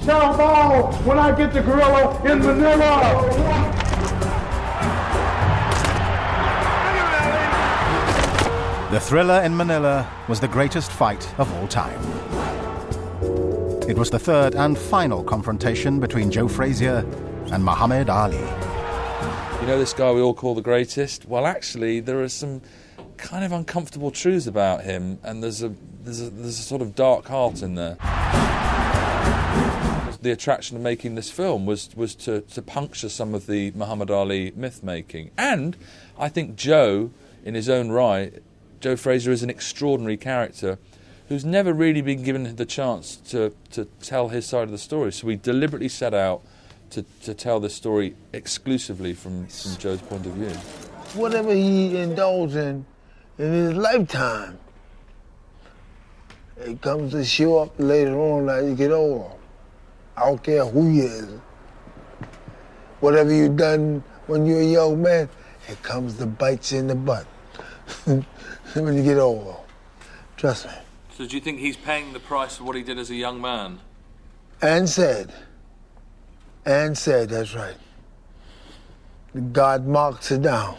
Tell Ball when I get the gorilla in Manila. The Thrilla in Manila was the greatest fight of all time. It was the third and final confrontation between Joe Frazier and Muhammad Ali. You know this guy we all call the greatest? Well, actually, there are some kind of uncomfortable truths about him, and there's a sort of dark heart in there. The attraction of making this film was to puncture some of the Muhammad Ali myth-making. And I think Joe, in his own right, Joe Frazier is an extraordinary character who's never really been given the chance to tell his side of the story. So we deliberately set out to tell this story exclusively from Joe's point of view. Whatever he indulged in his lifetime, it comes to show up later on as you get older. I don't care who you is. Whatever you done when you're a young man, it comes to bite you in the butt when you get older. Trust me. So do you think he's paying the price for what he did as a young man? And said, that's right. God marks it down.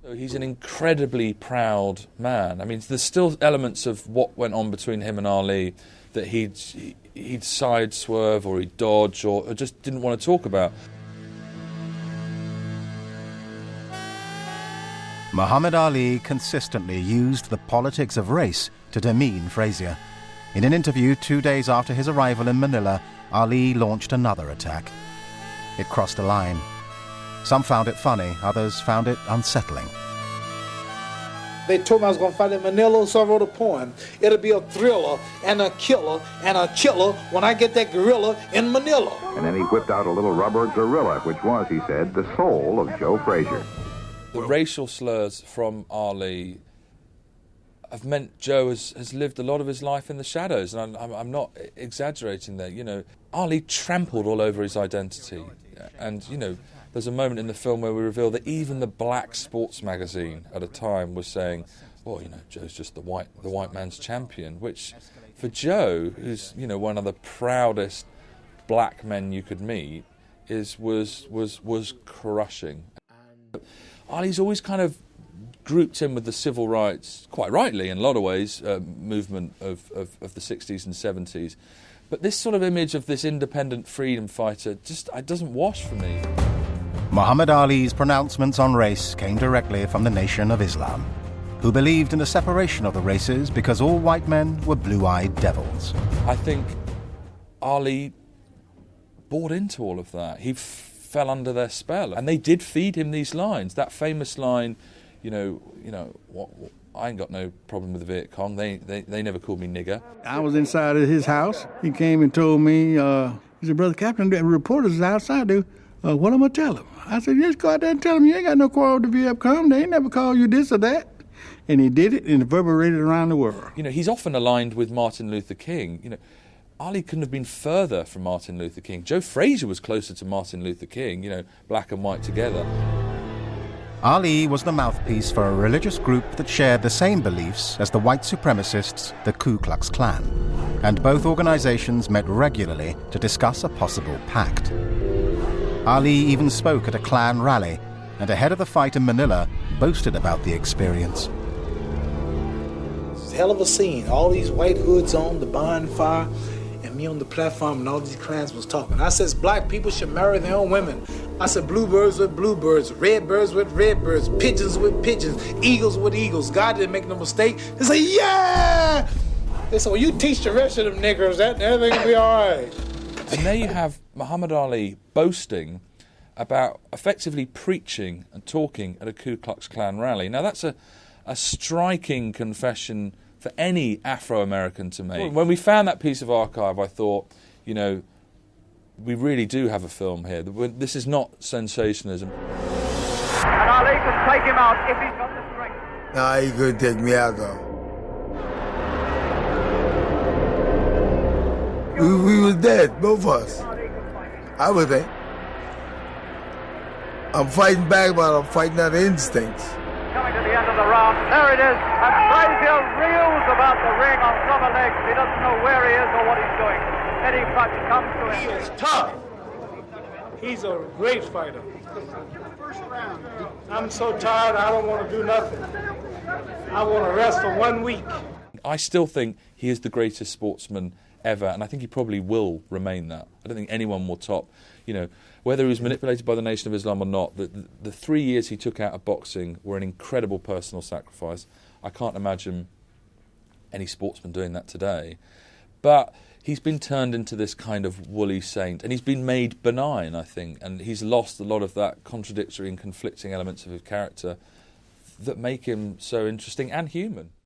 So he's an incredibly proud man. I mean, there's still elements of what went on between him and Ali that he'd side swerve or he'd dodge or just didn't want to talk about. Muhammad Ali consistently used the politics of race to demean Frazier. In an interview 2 days after his arrival in Manila, Ali launched another attack. It crossed a line. Some found it funny, others found it unsettling. They told me I was going to fight in Manila, so I wrote a poem. It'll be a thriller and a killer when I get that gorilla in Manila. And then he whipped out a little rubber gorilla, which was, he said, the soul of Joe Frazier. The racial slurs from Ali have meant Joe has lived a lot of his life in the shadows, and I'm not exaggerating there. You know, Ali trampled all over his identity, and you know, there's a moment in the film where we reveal that even the black sports magazine at a time was saying, "Well, you know, Joe's just the white man's champion," which, for Joe, who's one of the proudest black men you could meet, was crushing. Ali's always kind of grouped in with the civil rights, quite rightly in a lot of ways, movement of the 60s and 70s. But this sort of image of this independent freedom fighter it doesn't wash for me. Muhammad Ali's pronouncements on race came directly from the Nation of Islam, who believed in the separation of the races because all white men were blue-eyed devils. I think Ali bought into all of that. He fell under their spell, and they did feed him these lines. That famous line, I ain't got no problem with the Viet Cong. They never called me nigger. I was inside of his house. He came and told me, he said, "Brother Captain, the reporters outside, dude. What am I tell him?" I said, "Just go out there and tell him you ain't got no quarrel with the Viet Cong. They ain't never called you this or that." And he did it and reverberated around the world. He's often aligned with Martin Luther King. Ali couldn't have been further from Martin Luther King. Joe Frazier was closer to Martin Luther King, black and white together. Ali was the mouthpiece for a religious group that shared the same beliefs as the white supremacists, the Ku Klux Klan, and both organizations met regularly to discuss a possible pact. Ali even spoke at a Klan rally, and ahead of the fight in Manila, boasted about the experience. It's a hell of a scene. All these white hoods on, the bonfire, and me on the platform, and all these clans was talking. I says black people should marry their own women. I said bluebirds with bluebirds, redbirds with redbirds, pigeons with pigeons, eagles with eagles. God didn't make no mistake. They say, yeah! They said, well, you teach the rest of them niggers that, and everything will be all right. And there you have Muhammad Ali boasting about effectively preaching and talking at a Ku Klux Klan rally. Now, that's a striking confession for any Afro-American to make. When we found that piece of archive, I thought, we really do have a film here. This is not sensationalism. And Ali can take him out if he's got the strength. Nah, he couldn't take me out, though. We was dead, both of us. I was there. I'm fighting back, but I'm fighting out of instincts. Coming to the end of the around. There it is. And Frazier reels about the ring on rubber legs. He doesn't know where he is or what he's doing. Eddie Futch comes to him. He is tough. He's a great fighter. I'm so tired, I don't want to do nothing. I want to rest for 1 week. I still think he is the greatest sportsman ever, and I think he probably will remain that. I don't think anyone will top, whether he was manipulated by the Nation of Islam or not, the 3 years he took out of boxing were an incredible personal sacrifice. I can't imagine any sportsman doing that today. But he's been turned into this kind of woolly saint, and he's been made benign, I think, and he's lost a lot of that contradictory and conflicting elements of his character that make him so interesting and human.